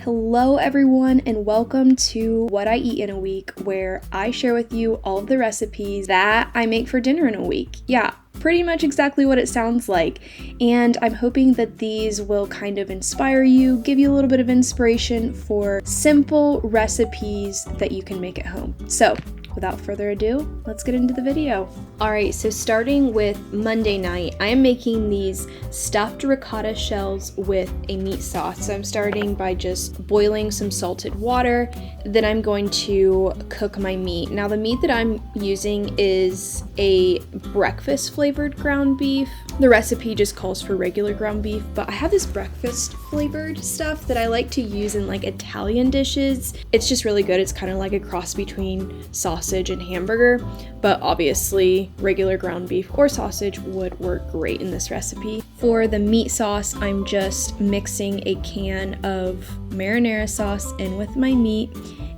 Hello everyone and welcome to What I Eat in a Week, where I share with you all of the recipes that I make for dinner in a week. Yeah, pretty much exactly what it sounds like. And I'm hoping that these will kind of inspire you, give you a little bit of inspiration for simple recipes that you can make at home. So, without further ado, let's get into the video. Alright, so starting with Monday night, I am making these stuffed ricotta shells with a meat sauce. So I'm starting by just boiling some salted water. Then I'm going to cook my meat. Now the meat that I'm using is a breakfast flavored ground beef. The recipe just calls for regular ground beef, but I have this breakfast flavored stuff that I like to use in like Italian dishes. It's just really good. It's kind of like a cross between sausage and hamburger, but obviously regular ground beef or sausage would work great in this recipe. For the meat sauce, I'm just mixing a can of marinara sauce in with my meat,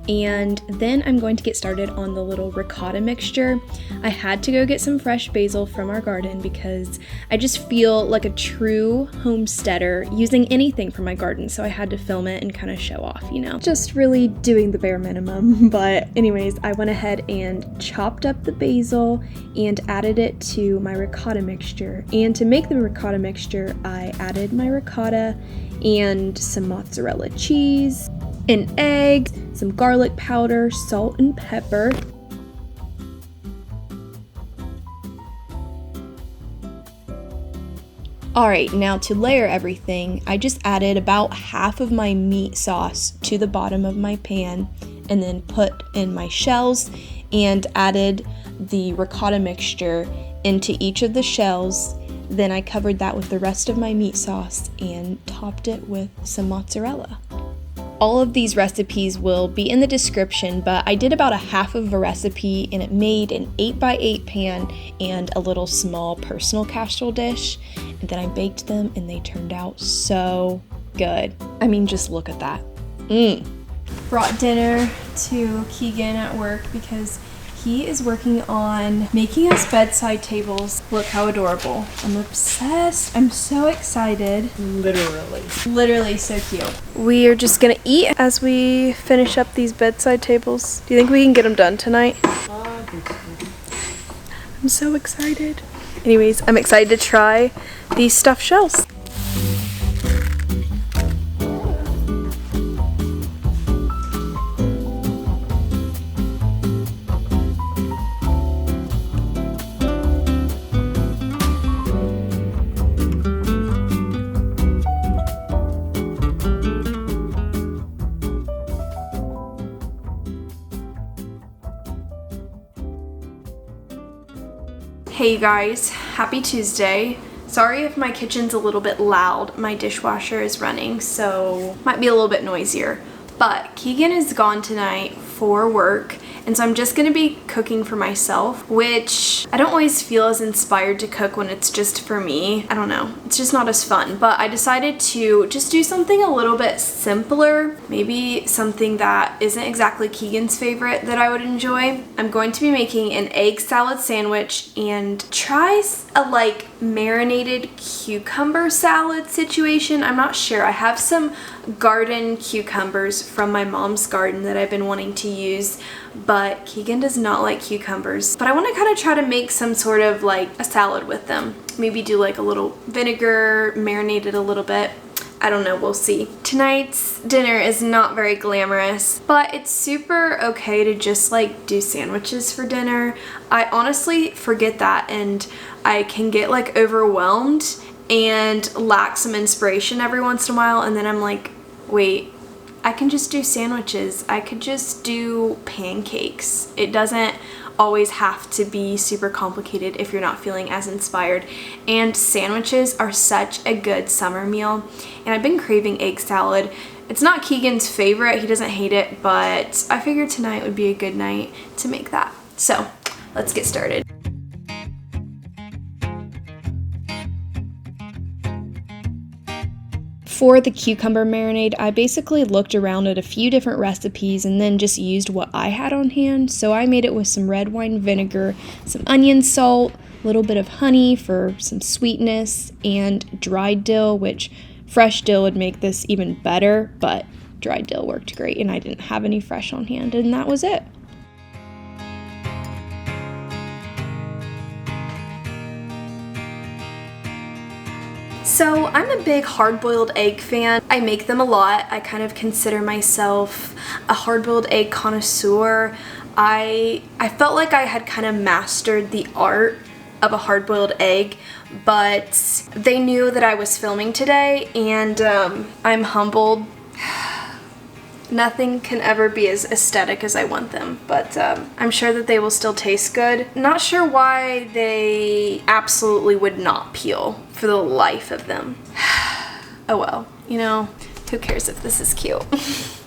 and then I'm going to get started on the little ricotta mixture. I had to go get some fresh basil from our garden because I just feel like a true homesteader using anything from my garden, so I had to film it and kind of show off, you know, just really doing the bare minimum. But anyways, I went ahead and chopped up the basil and added it to my ricotta mixture. And to make the ricotta mixture, I added my ricotta and some mozzarella cheese, an egg, some garlic powder, salt and pepper. Alright, now to layer everything, I just added about half of my meat sauce to the bottom of my pan and then put in my shells and added the ricotta mixture into each of the shells. Then I covered that with the rest of my meat sauce and topped it with some mozzarella. All of these recipes will be in the description, but I did about a half of a recipe and it made an 8x8 pan and a little small personal casserole dish. And then I baked them and they turned out so good. I mean, just look at that. Brought dinner to Keegan at work because he is working on making us bedside tables. Look how adorable. I'm obsessed. I'm so excited. Literally so cute. We are just gonna eat as we finish up these bedside tables. Do you think we can get them done tonight? I think so. I'm so excited. Anyways, I'm excited to try these stuffed shells. Hey guys, happy Tuesday. Sorry if my kitchen's a little bit loud. My dishwasher is running, so might be a little bit noisier. But Keegan is gone tonight for work, and so I'm just gonna be cooking for myself, which I don't always feel as inspired to cook when it's just for me. I don't know, it's just not as fun. But I decided to just do something a little bit simpler, maybe something that isn't exactly Keegan's favorite that I would enjoy. I'm going to be making an egg salad sandwich and try a like marinated cucumber salad situation. I'm not sure. I have some garden cucumbers from my mom's garden that I've been wanting to use, but Keegan does not like cucumbers. But I want to kind of try to make some sort of like a salad with them. Maybe do like a little vinegar, marinate it a little bit. I don't know, we'll see. Tonight's dinner is not very glamorous, but it's super okay to just like do sandwiches for dinner. I honestly forget that and I can get like overwhelmed and lack some inspiration every once in a while, and then I'm like, wait, I can just do sandwiches. I could just do pancakes. It doesn't always have to be super complicated if you're not feeling as inspired. And sandwiches are such a good summer meal, and I've been craving egg salad. It's not Keegan's favorite, he doesn't hate it, but I figured tonight would be a good night to make that. So let's get started. For the cucumber marinade, I basically looked around at a few different recipes and then just used what I had on hand. So I made it with some red wine vinegar, some onion salt, a little bit of honey for some sweetness, and dried dill, which fresh dill would make this even better, but dried dill worked great, and I didn't have any fresh on hand, and that was it. So I'm a big hard-boiled egg fan. I make them a lot. I kind of consider myself a hard-boiled egg connoisseur. I felt like I had kind of mastered the art of a hard-boiled egg, but they knew that I was filming today, and I'm humbled. Nothing can ever be as aesthetic as I want them, but I'm sure that they will still taste good. Not sure why they absolutely would not peel for the life of them. Oh well, you know, who cares if this is cute?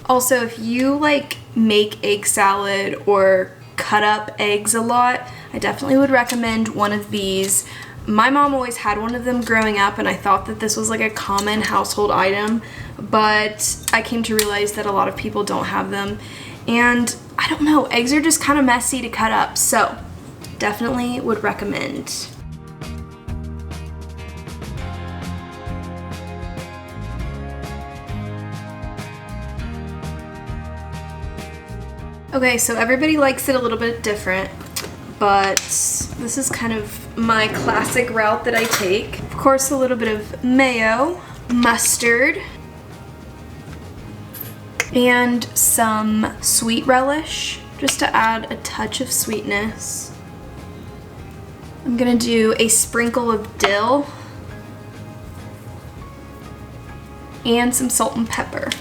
Also, if you like make egg salad or cut up eggs a lot, I definitely would recommend one of these. My mom always had one of them growing up, and I thought that this was like a common household item, but I came to realize that a lot of people don't have them, and I don't know, eggs are just kind of messy to cut up, so definitely would recommend. Okay, so everybody likes it a little bit different, but this is kind of my classic route that I take. Of course, a little bit of mayo, mustard, and some sweet relish, just to add a touch of sweetness. I'm gonna do a sprinkle of dill and some salt and pepper.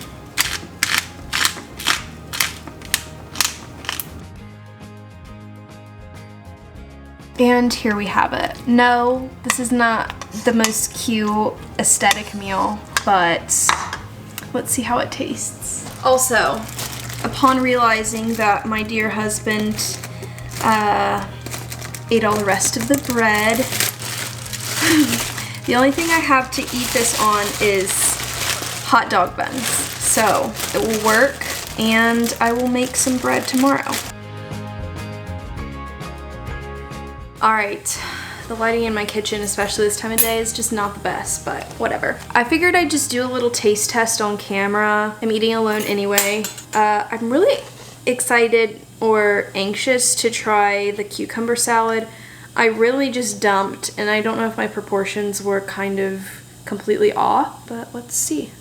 And here we have it. No, this is not the most cute aesthetic meal, but let's see how it tastes. Also, upon realizing that my dear husband ate all the rest of the bread, the only thing I have to eat this on is hot dog buns. So it will work, and I will make some bread tomorrow. Alright, the lighting in my kitchen, especially this time of day, is just not the best, but whatever. I figured I'd just do a little taste test on camera. I'm eating alone anyway. I'm really excited or anxious to try the cucumber salad. I really just dumped, and I don't know if my proportions were kind of completely off, but let's see.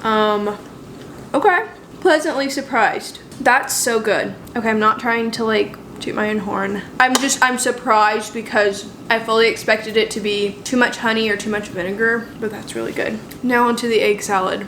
Okay, pleasantly surprised. That's so good. Okay, I'm not trying to like toot my own horn. I'm surprised because I fully expected it to be too much honey or too much vinegar, but that's really good. Now onto the egg salad.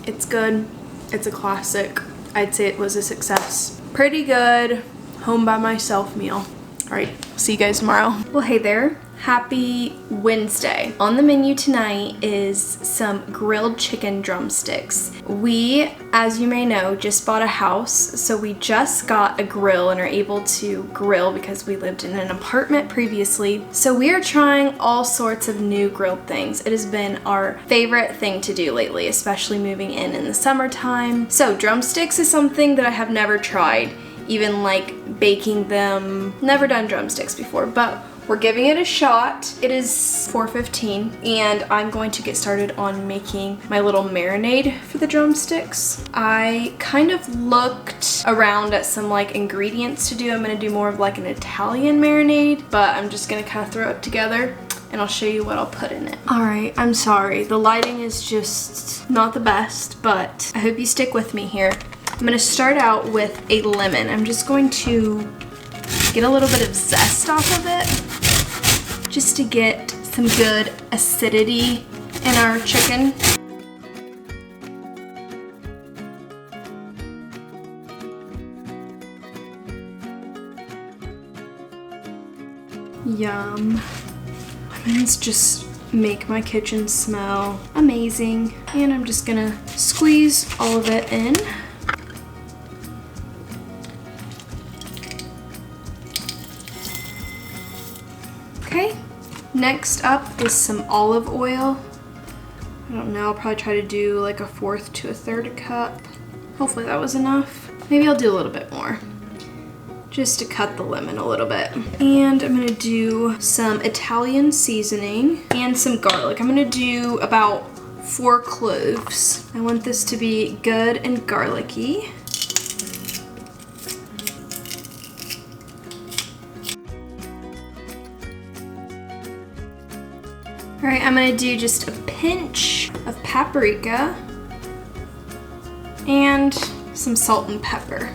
It's good. It's a classic. I'd say it was a success. Pretty good home by myself meal. All right, see you guys tomorrow. Well, hey there. Happy Wednesday. On the menu tonight is some grilled chicken drumsticks. We, as you may know, just bought a house, so we just got a grill and are able to grill because we lived in an apartment previously. So we are trying all sorts of new grilled things. It has been our favorite thing to do lately, especially moving in the summertime. So drumsticks is something that I have never tried, even like baking them. Never done drumsticks before, but we're giving it a shot. It is 4:15, and I'm going to get started on making my little marinade for the drumsticks. I kind of looked around at some like ingredients to do. I'm gonna do more of like an Italian marinade, but I'm just gonna kind of throw it together and I'll show you what I'll put in it. All right, I'm sorry. The lighting is just not the best, but I hope you stick with me here. I'm gonna start out with a lemon. I'm just going to get a little bit of zest off of it, just to get some good acidity in our chicken. Yum. Lemons just make my kitchen smell amazing. And I'm just gonna squeeze all of it in. Okay, next up is some olive oil. I don't know, I'll probably try to do like 1/4 to 1/3 cup. Hopefully that was enough. Maybe I'll do a little bit more, just to cut the lemon a little bit. And I'm gonna do some Italian seasoning and some garlic. I'm gonna do about 4 cloves. I want this to be good and garlicky. All right, I'm gonna do just a pinch of paprika and some salt and pepper.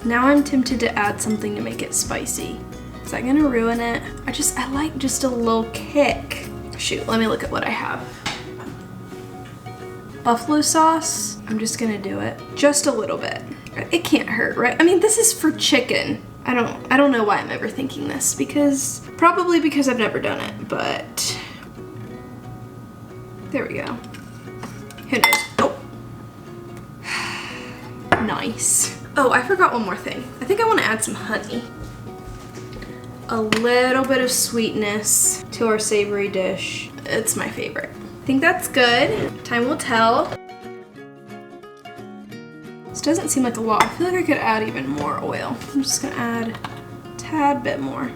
Now I'm tempted to add something to make it spicy. Is that gonna ruin it? I like just a little kick. Shoot, let me look at what I have. Buffalo sauce, I'm just gonna do it. Just a little bit. It can't hurt, right? I mean, this is for chicken. I don't know why I'm ever thinking this, probably because I've never done it, but there we go. Who knows? Oh. Nice. Oh, I forgot one more thing. I think I want to add some honey. A little bit of sweetness to our savory dish. It's my favorite. I think that's good. Time will tell. This doesn't seem like a lot. I feel like I could add even more oil. I'm just gonna add a tad bit more.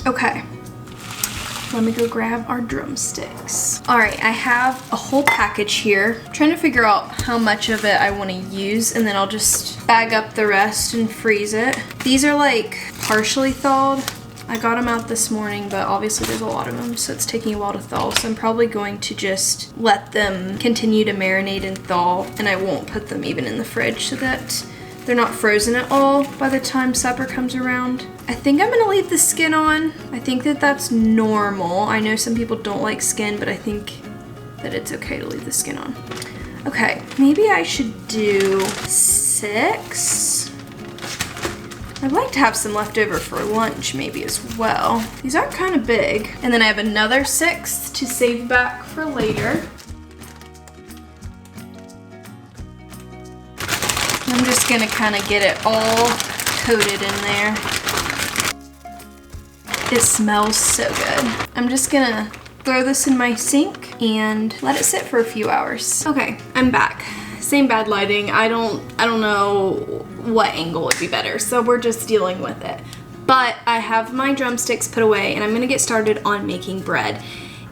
Okay. Let me go grab our drumsticks. All right, I have a whole package here. I'm trying to figure out how much of it I want to use, and then I'll just bag up the rest and freeze it. These are like partially thawed. I got them out this morning, but obviously there's a lot of them, so it's taking a while to thaw. So I'm probably going to just let them continue to marinate and thaw, and I won't put them even in the fridge so that they're not frozen at all by the time supper comes around. I think I'm gonna leave the skin on. I think that that's normal. I know some people don't like skin, but I think that it's okay to leave the skin on. Okay, maybe I should do 6. I'd like to have some left over for lunch maybe as well. These are kind of big. And then I have another 6 to save back for later. I'm just gonna kind of get it all coated in there. It smells so good. I'm just gonna throw this in my sink and let it sit for a few hours. Okay, I'm back. Same bad lighting. I don't know what angle would be better, so we're just dealing with it. But I have my drumsticks put away and I'm gonna get started on making bread.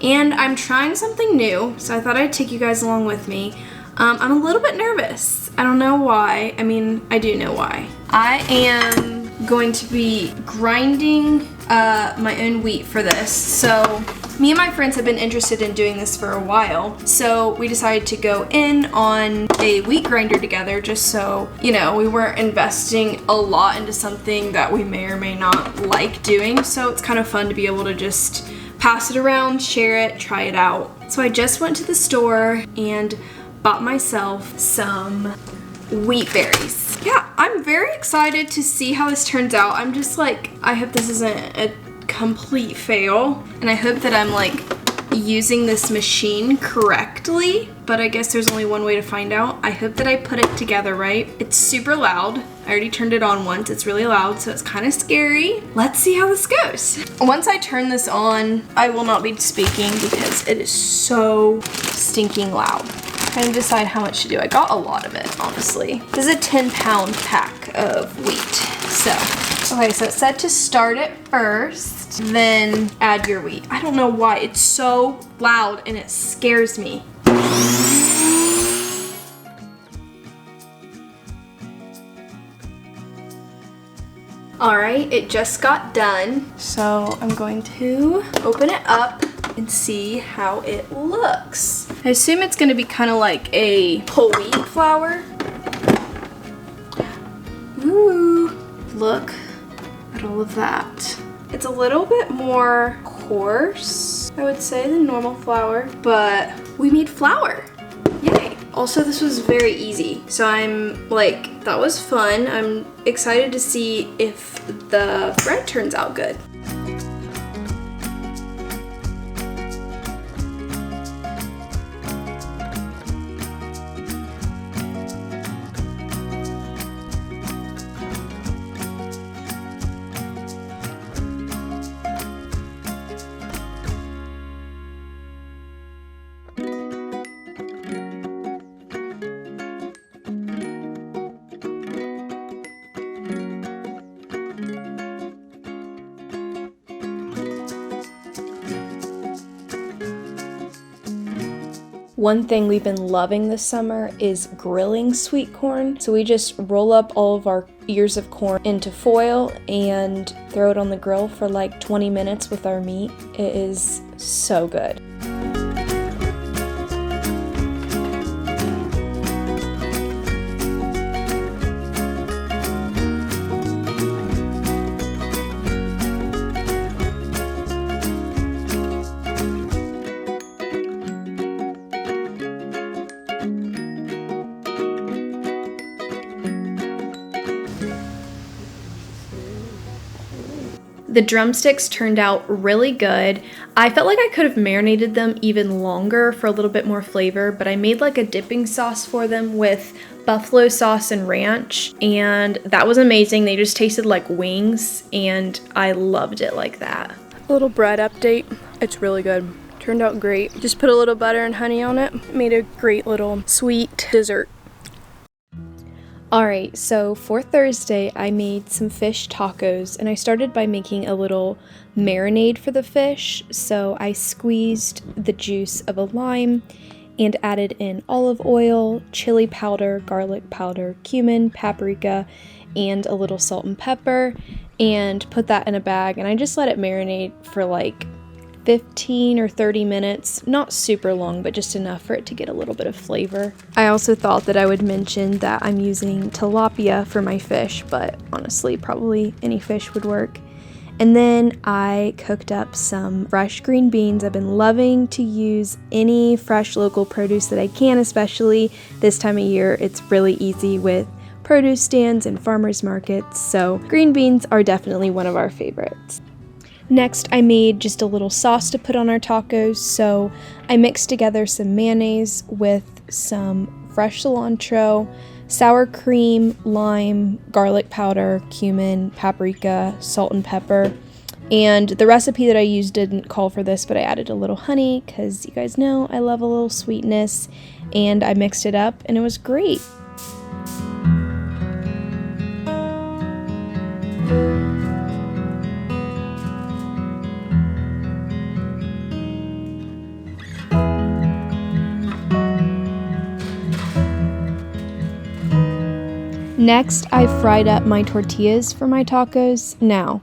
And I'm trying something new, so I thought I'd take you guys along with me. I'm a little bit nervous. I don't know why. I mean, I do know why. I am going to be grinding my own wheat for this. So me and my friends have been interested in doing this for a while. So we decided to go in on a wheat grinder together just so, you know, we weren't investing a lot into something that we may or may not like doing. So it's kind of fun to be able to just pass it around, share it, try it out. So I just went to the store and bought myself some wheat berries. Yeah, I'm very excited to see how this turns out. I'm just like, I hope this isn't a complete fail, and I hope that I'm like using this machine correctly, but I guess there's only one way to find out. I hope that I put it together right. It's super loud. I already turned it on once. It's really loud, so it's kind of scary. Let's see how this goes. Once I turn this on, I will not be speaking because it is so stinking loud. Trying to decide how much to do. I got a lot of it, honestly. This is a 10-pound pack of wheat. So, okay, so it said to start it first, then add your wheat. I don't know why, it's so loud and it scares me. All right, it just got done. So I'm going to open it up and see how it looks. I assume it's gonna be kind of like a whole wheat flour. Ooh, look at all of that. It's a little bit more coarse, I would say, than normal flour, but we made flour. Yay. Also, this was very easy. So I'm like, that was fun. I'm excited to see if the bread turns out good. One thing we've been loving this summer is grilling sweet corn. So we just roll up all of our ears of corn into foil and throw it on the grill for like 20 minutes with our meat. It is so good. The drumsticks turned out really good. I felt like I could have marinated them even longer for a little bit more flavor, but I made like a dipping sauce for them with buffalo sauce and ranch, and that was amazing. They just tasted like wings, and I loved it like that. A little bread update. It's really good. Turned out great. Just put a little butter and honey on it. Made a great little sweet dessert. Alright, so for Thursday, I made some fish tacos, and I started by making a little marinade for the fish. So I squeezed the juice of a lime and added in olive oil, chili powder, garlic powder, cumin, paprika, and a little salt and pepper, and put that in a bag, and I just let it marinate for like 15 or 30 minutes, not super long, but just enough for it to get a little bit of flavor. I also thought that I would mention that I'm using tilapia for my fish, but honestly, probably any fish would work. And then I cooked up some fresh green beans. I've been loving to use any fresh local produce that I can, especially this time of year. It's really easy with produce stands and farmers markets, so green beans are definitely one of our favorites. Next, I made just a little sauce to put on our tacos, so I mixed together some mayonnaise with some fresh cilantro, sour cream, lime, garlic powder, cumin, paprika, salt and pepper. And the recipe that I used didn't call for this, but I added a little honey because you guys know I love a little sweetness, and I mixed it up and it was great. Next, I fried up my tortillas for my tacos. Now,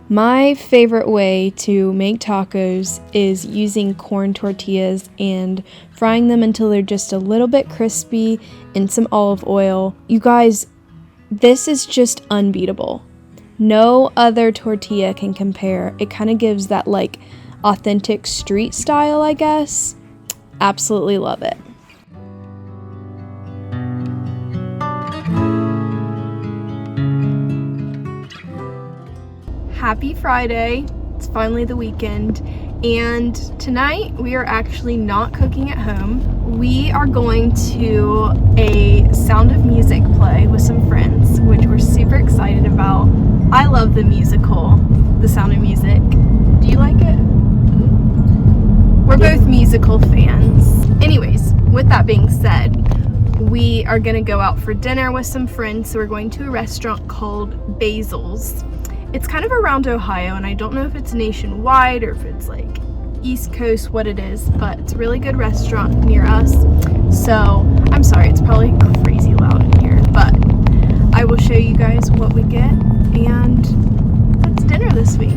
my favorite way to make tacos is using corn tortillas and frying them until they're just a little bit crispy in some olive oil. You guys, this is just unbeatable. No other tortilla can compare. It kind of gives that like authentic street style, I guess. Absolutely love it. Happy Friday. It's finally the weekend, and tonight we are actually not cooking at home. We are going to a Sound of Music play with some friends, which we're super excited about. I love the musical, The Sound of Music. Do you like it? We're both musical fans. Anyways, with that being said, we are gonna go out for dinner with some friends, so we're going to a restaurant called Basil's. It's kind of around Ohio, and I don't know if it's nationwide or if it's like East Coast, what it is, but it's a really good restaurant near us. So I'm sorry, it's probably crazy loud in here, but I will show you guys what we get, and that's dinner this week.